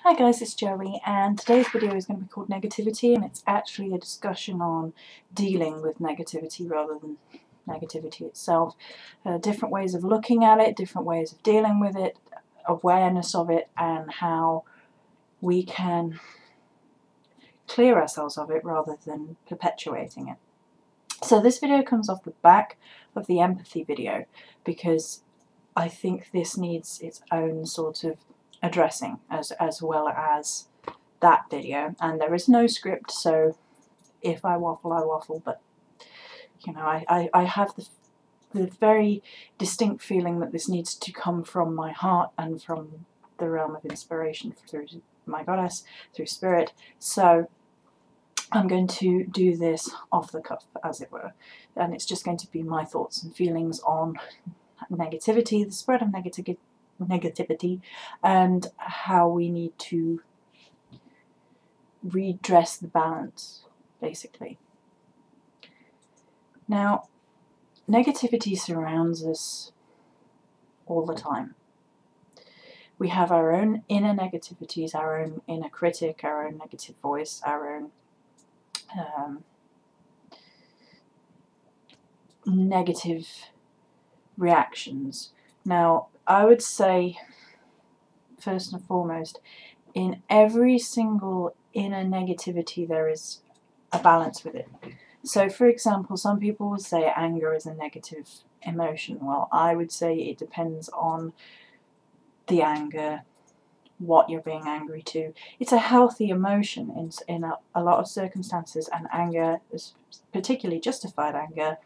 Hi guys, it's Joey, and today's video is going to be called Negativity, and it's actually a discussion on dealing with negativity rather than negativity itself. Different ways of looking at it, different ways of dealing with it, awareness of it, and how we can clear ourselves of it rather than perpetuating it. So this video comes off the back of the empathy video because I think this needs its own sort of addressing as well as that video, and there is no script, so if I waffle, I waffle, but you know, I have the very distinct feeling that this needs to come from my heart and from the realm of inspiration through my goddess, through spirit. So I'm going to do this off the cuff, as it were, and it's just going to be my thoughts and feelings on negativity, the spread of negativity, and how we need to redress the balance, basically. Now, negativity surrounds us all the time. We have our own inner negativities, our own inner critic, our own negative voice, our own negative reactions. Now, I would say, first and foremost, in every single inner negativity there is a balance with it. So, for example, some people would say anger is a negative emotion. Well, I would say it depends on the anger, what you're being angry to. It's a healthy emotion in a lot of circumstances, and anger, particularly justified anger,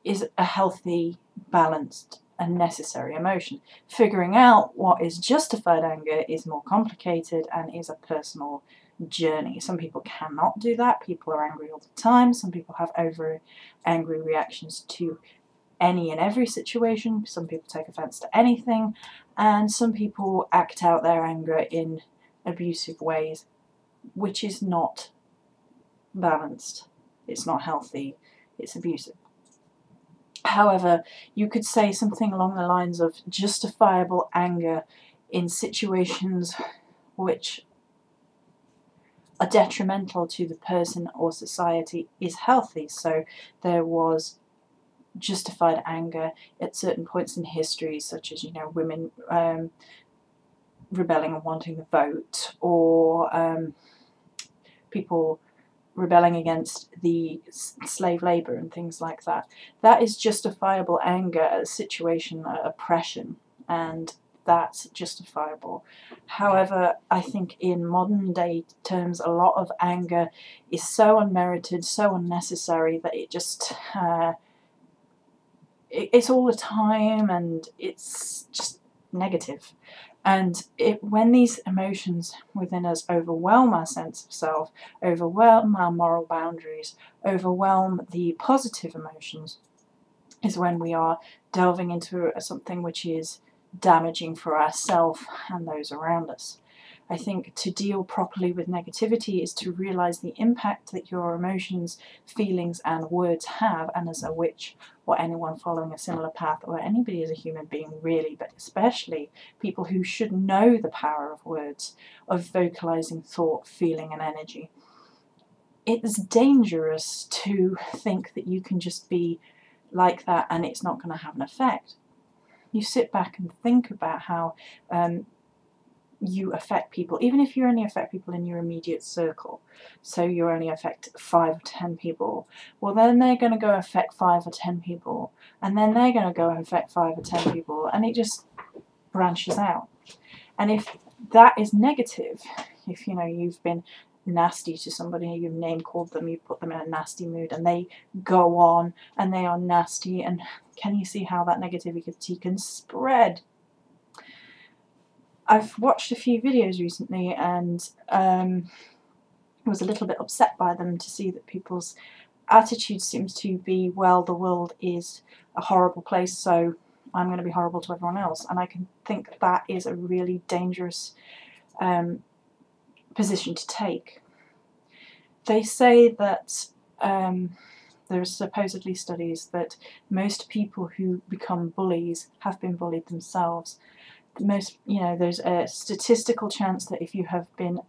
is a healthy, balanced and necessary emotion. Figuring out what is justified anger is more complicated and is a personal journey. Some people cannot do that. People are angry all the time. Some people have over angry reactions to any and every situation. Some people take offense to anything, and some people act out their anger in abusive ways, which is not balanced. It's not healthy. It's abusive. However, you could say something along the lines of justifiable anger in situations which are detrimental to the person or society is healthy. So there was justified anger at certain points in history, such as, you know, women rebelling and wanting the vote, or people rebelling against the slave labour and things like that. That is justifiable anger at a situation, oppression, and that's justifiable. However, I think in modern day terms, a lot of anger is so unmerited, so unnecessary, that it just it's all the time, and it's just negative. And when these emotions within us overwhelm our sense of self, overwhelm our moral boundaries, overwhelm the positive emotions, is when we are delving into something which is damaging for ourselves and those around us. I think to deal properly with negativity is to realise the impact that your emotions, feelings and words have, and as a witch or anyone following a similar path, or anybody as a human being really, but especially people who should know the power of words, of vocalising thought, feeling and energy. It's dangerous to think that you can just be like that and it's not going to have an effect. You sit back and think about how you affect people, even if you only affect people in your immediate circle. So you only affect 5 or 10 people. Well, then they're going to go affect 5 or 10 people, and then they're going to go affect 5 or 10 people, and it just branches out. And if that is negative, if you know you've been nasty to somebody, you've name called them, you put them in a nasty mood, and they go on and they are nasty, and can you see how that negativity can spread? I've watched a few videos recently and was a little bit upset by them to see that people's attitude seems to be, well, the world is a horrible place, so I'm going to be horrible to everyone else. And I can think that is a really dangerous position to take. They say that there are supposedly studies that most people who become bullies have been bullied themselves. most, there's a statistical chance that if you have been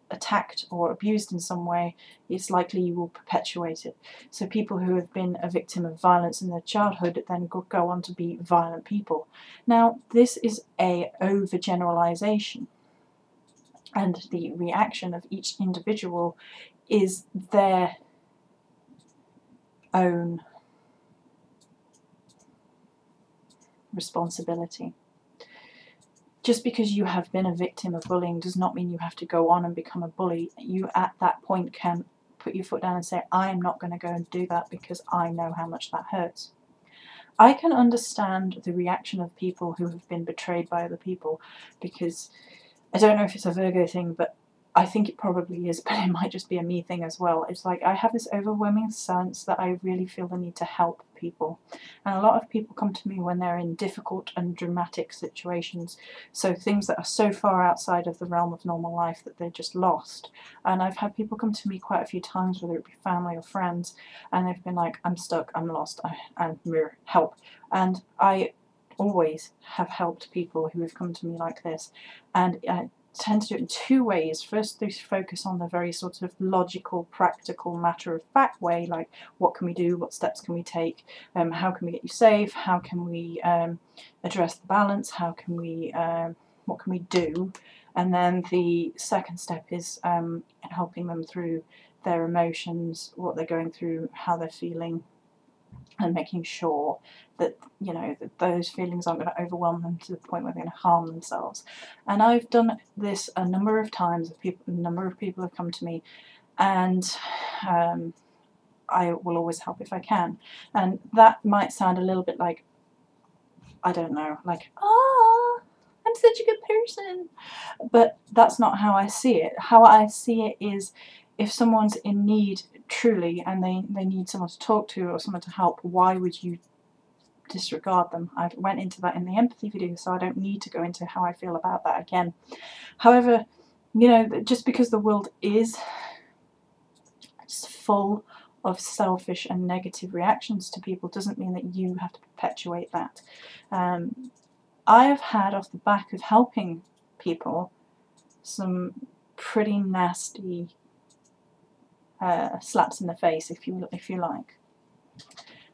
attacked or abused in some way, it's likely you will perpetuate it. So people who have been a victim of violence in their childhood then go on to be violent people. Now, this is a overgeneralization, and the reaction of each individual is their own responsibility. Just because you have been a victim of bullying does not mean you have to go on and become a bully. You at that point can put your foot down and say, I am not going to go and do that because I know how much that hurts. I can understand the reaction of people who have been betrayed by other people, because I don't know if it's a Virgo thing, but I think it probably is, but it might just be a me thing as well. It's like I have this overwhelming sense that I really feel the need to help people. And a lot of people come to me when they're in difficult and dramatic situations. So things that are so far outside of the realm of normal life that they're just lost. And I've had people come to me quite a few times, whether it be family or friends, and they've been like, I'm stuck, I'm lost, and help. And I always have helped people who have come to me like this. And tend to do it in two ways. First, they focus on the very sort of logical, practical, matter-of-fact way, like what can we do, what steps can we take, how can we get you safe, how can we address the balance, how can we, what can we do? And then the second step is helping them through their emotions, what they're going through, how they're feeling, and making sure that, that those feelings aren't going to overwhelm them to the point where they're going to harm themselves. And I've done this a number of times. A number of people have come to me, and I will always help if I can. And that might sound a little bit like, I don't know, like, I'm such a good person. But that's not how I see it. How I see it is, if someone's in need truly and they need someone to talk to or someone to help, why would you disregard them? I went into that in the empathy video, so I don't need to go into how I feel about that again. However, just because the world is full of selfish and negative reactions to people doesn't mean that you have to perpetuate that. I have had, off the back of helping people, some pretty nasty slaps in the face, if you like.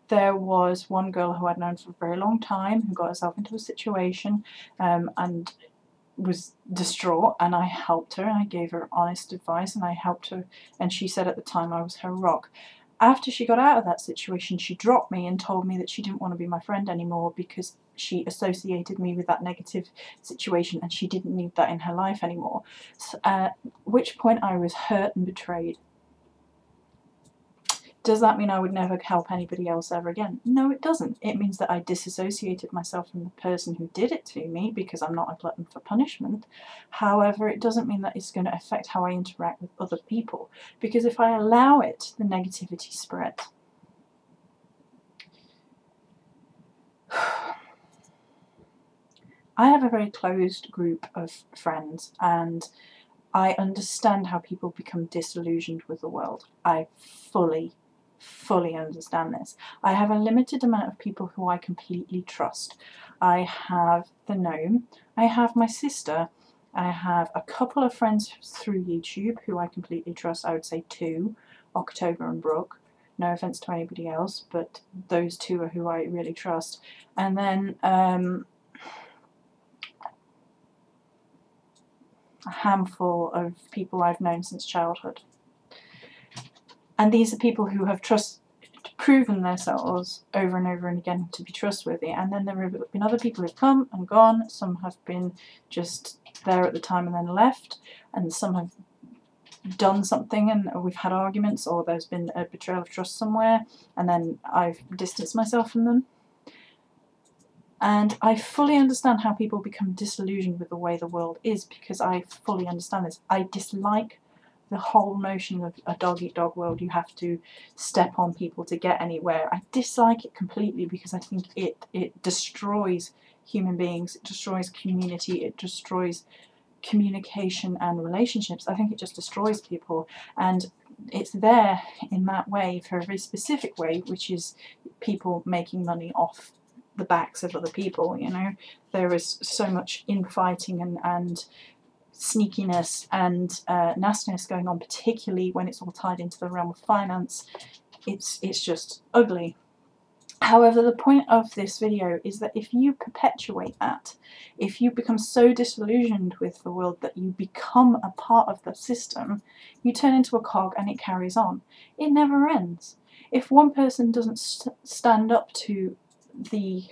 There was one girl who I'd known for a very long time who got herself into a situation and was distraught, and I helped her, and I gave her honest advice, and I helped her, and she said at the time I was her rock. After she got out of that situation, she dropped me and told me that she didn't want to be my friend anymore because she associated me with that negative situation and she didn't need that in her life anymore. So, at which point I was hurt and betrayed. Does that mean I would never help anybody else ever again? No, it doesn't. It means that I disassociated myself from the person who did it to me because I'm not a glutton for punishment. However, it doesn't mean that it's going to affect how I interact with other people, because if I allow it, the negativity spreads. I have a very closed group of friends, and I understand how people become disillusioned with the world. I fully understand this. I have a limited amount of people who I completely trust. I have the gnome, I have my sister, I have a couple of friends through YouTube who I completely trust. I would say two, October and Brooke. No offense to anybody else, but those two are who I really trust. And then a handful of people I've known since childhood. And these are people who have proven themselves over and over and again to be trustworthy. And then there have been other people who've come and gone. Some have been just there at the time and then left, and some have done something and we've had arguments, or there's been a betrayal of trust somewhere, and then I've distanced myself from them. And I fully understand how people become disillusioned with the way the world is, because I fully understand this. I dislike the whole notion of a dog-eat-dog world. You have to step on people to get anywhere. I dislike it completely because I think it destroys human beings, it destroys community, it destroys communication and relationships. I think it just destroys people, and it's there in that way for a very specific way, which is people making money off the backs of other people. You know, there is so much infighting and sneakiness and nastiness going on, particularly when it's all tied into the realm of finance. It's just ugly. However, the point of this video is that if you perpetuate that, if you become so disillusioned with the world that you become a part of the system, you turn into a cog and it carries on. It never ends. If one person doesn't stand up to the,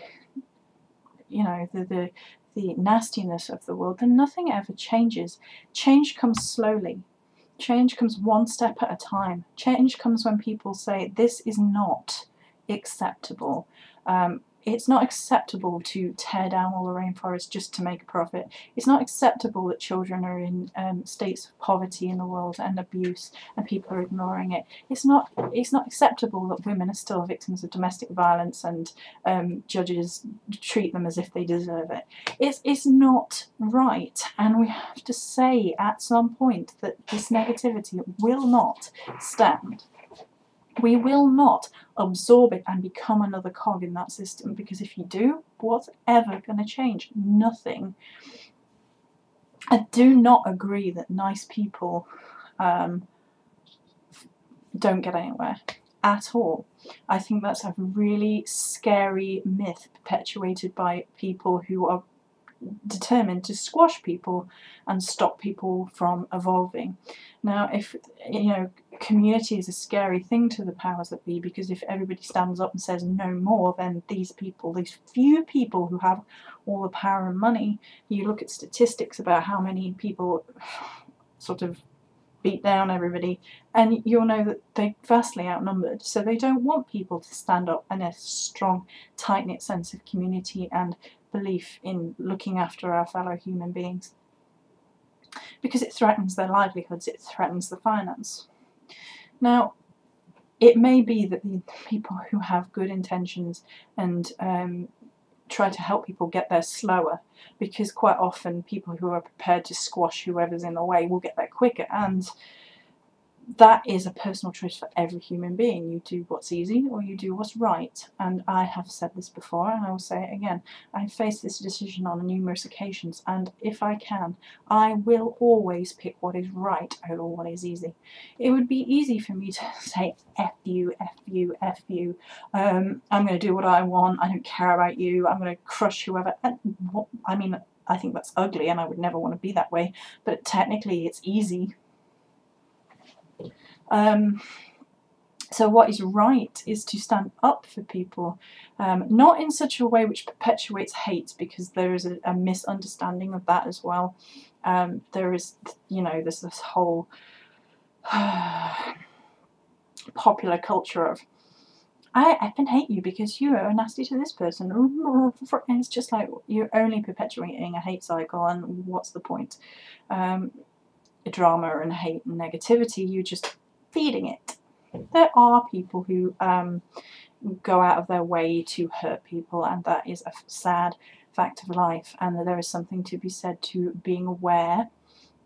you know, the nastiness of the world, then nothing ever changes. Change comes slowly. Change comes one step at a time. Change comes when people say, this is not acceptable. It's not acceptable to tear down all the rainforest just to make a profit. It's not acceptable that children are in states of poverty in the world and abuse and people are ignoring it. It's not acceptable that women are still victims of domestic violence and judges treat them as if they deserve it. It's not right, and we have to say at some point that this negativity will not stand. We will not absorb it and become another cog in that system, because if you do, what's ever going to change? Nothing. I do not agree that nice people don't get anywhere at all. I think that's a really scary myth perpetuated by people who are determined to squash people and stop people from evolving. Now, if you know, community is a scary thing to the powers that be, because if everybody stands up and says no more, then these people, these few people who have all the power and money, you look at statistics about how many people sort of beat down everybody, and you'll know that they're vastly outnumbered. So they don't want people to stand up in a strong, tight-knit sense of community and belief in looking after our fellow human beings, because it threatens their livelihoods, it threatens the finance. Now, it may be that the people who have good intentions and try to help people get there slower, because quite often people who are prepared to squash whoever's in the way will get there quicker, and that is a personal choice for every human being. You do what's easy or you do what's right. And I have said this before and I will say it again. I've faced this decision on numerous occasions, and if I can, I will always pick what is right over what is easy. It would be easy for me to say, F you, F you, F you. I'm going to do what I want. I don't care about you. I'm going to crush whoever. And I mean, I think that's ugly and I would never want to be that way. But technically it's easy. So what is right is to stand up for people, not in such a way which perpetuates hate, because there is a misunderstanding of that as well. There is, you know, there's this whole popular culture of, I effing hate you because you are nasty to this person. And it's just like, you're only perpetuating a hate cycle, and what's the point? Drama and hate and negativity, you're just feeding it. There are people who go out of their way to hurt people, and that is a sad fact of life, and there is something to be said to being aware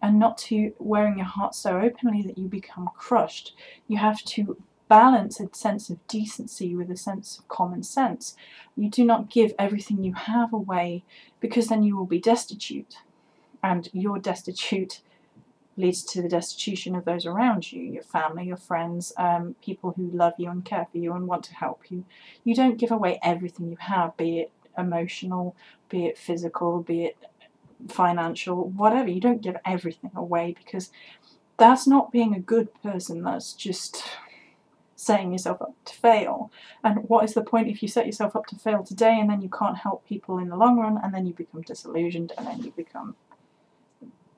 and not to wearing your heart so openly that you become crushed. You have to balance a sense of decency with a sense of common sense. You do not give everything you have away, because then you will be destitute, and your destitute leads to the destitution of those around you, your family, your friends, people who love you and care for you and want to help you. You don't give away everything you have, be it emotional, be it physical, be it financial, whatever. You don't give everything away, because that's not being a good person. That's just setting yourself up to fail. And what is the point if you set yourself up to fail today and then you can't help people in the long run, and then you become disillusioned, and then you become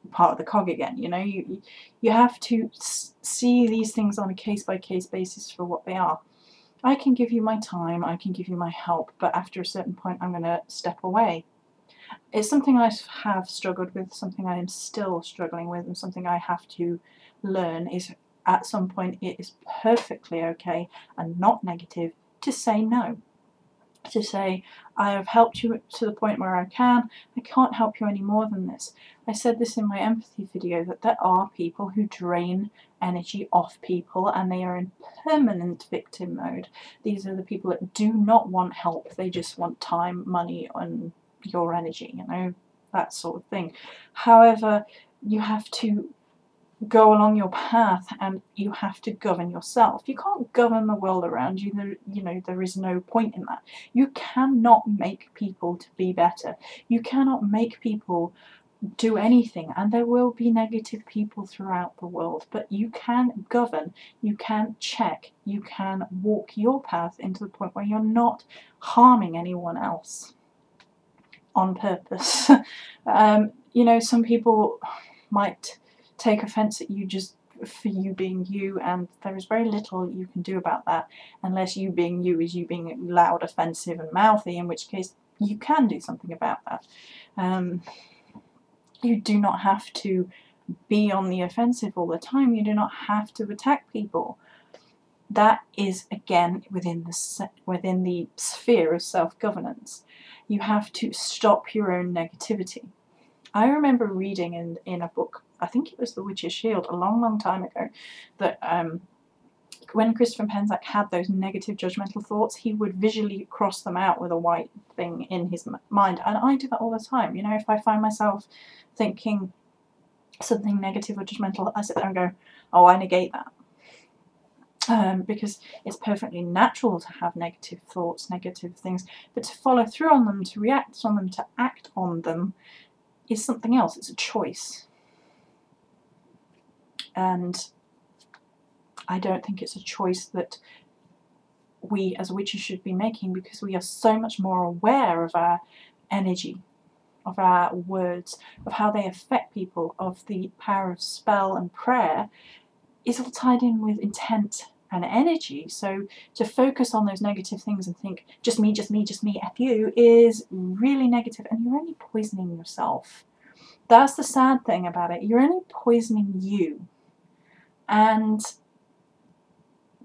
part of the cog again? You know, you have to see these things on a case-by-case basis for what they are. I can give you my time, I can give you my help, but after a certain point I'm going to step away. It's something I have struggled with, something I am still struggling with, and something I have to learn is, at some point it is perfectly okay and not negative to say no. to say, I have helped you to the point where I can't help you any more than this. I said this in my empathy video, that there are people who drain energy off people and they are in permanent victim mode. These are the people that do not want help, they just want time, money and your energy, you know, that sort of thing. However, you have to go along your path and you have to govern yourself. You can't govern the world around you. You know, there is no point in that. You cannot make people to be better. You cannot make people do anything, and there will be negative people throughout the world, but you can govern, you can check, you can walk your path into the point where you're not harming anyone else on purpose. You know, some people might take offence at you just for you being you, and there is very little you can do about that unless you being you is you being loud, offensive and mouthy, in which case you can do something about that. You do not have to be on the offensive all the time. You do not have to attack people. That is, again, within the sphere of self-governance. You have to stop your own negativity. I remember reading in a book, I think it was The Witch's Shield, a long, long time ago, that when Christopher Penczak had those negative judgmental thoughts, he would visually cross them out with a white thing in his mind. And I do that all the time. You know, if I find myself thinking something negative or judgmental, I sit there and go, oh, I negate that. Because it's perfectly natural to have negative thoughts, negative things, but to follow through on them, to react on them, to act on them is something else. It's a choice. And I don't think it's a choice that we as witches should be making, because we are so much more aware of our energy, of our words, of how they affect people, of the power of spell and prayer is all tied in with intent and energy. So to focus on those negative things and think, just me, just me, just me, F you, is really negative, and you're only poisoning yourself. That's the sad thing about it. You're only poisoning you. And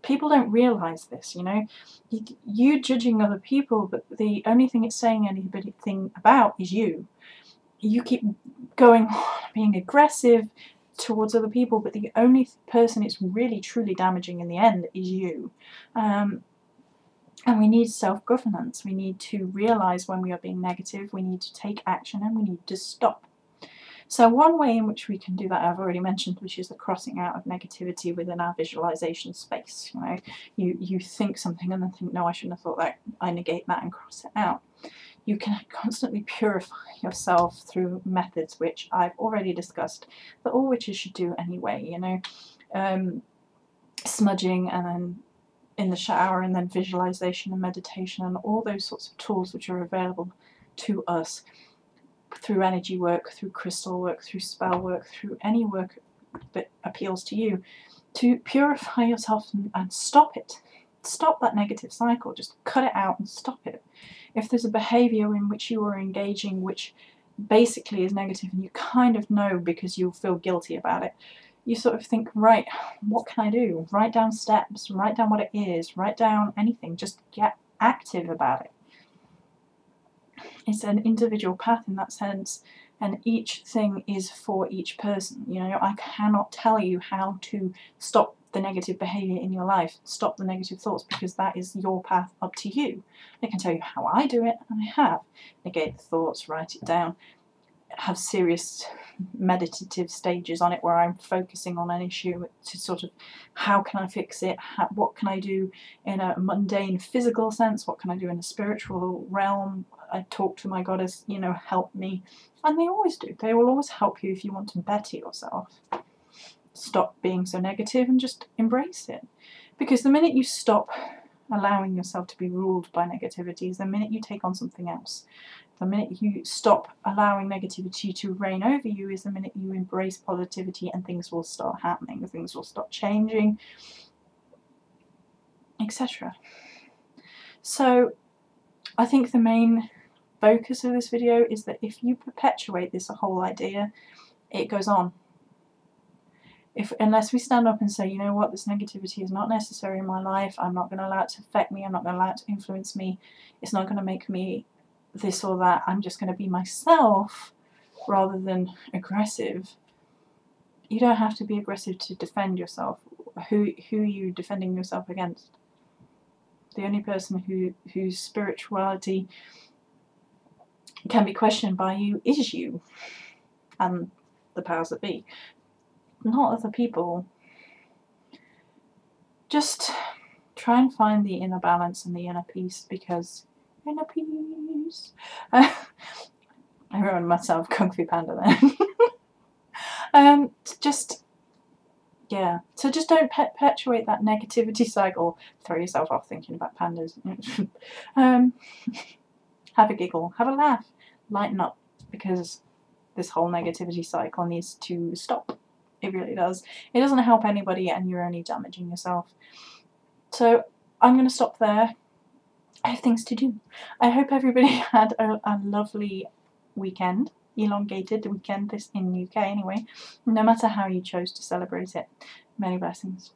people don't realise this, you know. You judging other people, but the only thing it's saying anything about is you. You keep going, being aggressive towards other people, but the only person it's really truly damaging in the end is you. And we need self-governance. We need to realise when we are being negative, we need to take action, and we need to stop. So one way in which we can do that I've already mentioned, which is the crossing out of negativity within our visualization space. You know, you think something and then think, no, I shouldn't have thought that. I negate that and cross it out. You can constantly purify yourself through methods which I've already discussed, that all witches should do anyway, you know, smudging, and then in the shower, and then visualization and meditation, and all those sorts of tools which are available to us through energy work, through crystal work, through spell work, through any work that appeals to you, to purify yourself and stop it. Stop that negative cycle. Just cut it out and stop it. If there's a behaviour in which you are engaging which basically is negative, and you kind of know because you'll feel guilty about it, you sort of think, right, what can I do? Write down steps, write down what it is, write down anything, just get active about it. It's an individual path in that sense, and each thing is for each person. You know, I cannot tell you how to stop the negative behaviour in your life, stop the negative thoughts, because that is your path up to you. I can tell you how I do it, and I have. Negate the thoughts, write it down, have serious meditative stages on it where I'm focusing on an issue to sort of, how can I fix it, what can I do in a mundane physical sense, what can I do in a spiritual realm. I talk to my goddess, you know, help me, and they always do. They will always help you if you want to better yourself. Stop being so negative and just embrace it, because the minute you stop allowing yourself to be ruled by negativity is the minute you take on something else. The minute you stop allowing negativity to reign over you is the minute you embrace positivity, and things will start happening, things will start changing, etc. So I think the main focus of this video is that if you perpetuate this whole idea, it goes on. Unless we stand up and say, you know what, this negativity is not necessary in my life, I'm not going to allow it to affect me, I'm not going to allow it to influence me, it's not going to make me this or that, I'm just going to be myself rather than aggressive. You don't have to be aggressive to defend yourself. Who are you defending yourself against? The only person whose spirituality can be questioned by you is you and the powers that be, not other people. Just try and find the inner balance and the inner peace, because inner peace. I ruined myself, Kung Fu Panda then. So just don't perpetuate that negativity cycle. Throw yourself off thinking about pandas. Have a giggle, have a laugh, lighten up, because this whole negativity cycle needs to stop. It really does. It doesn't help anybody, and you're only damaging yourself. So I'm going to stop there. I have things to do. I hope everybody had a lovely weekend. Elongated weekend, this in UK anyway, no matter how you chose to celebrate it. Many blessings.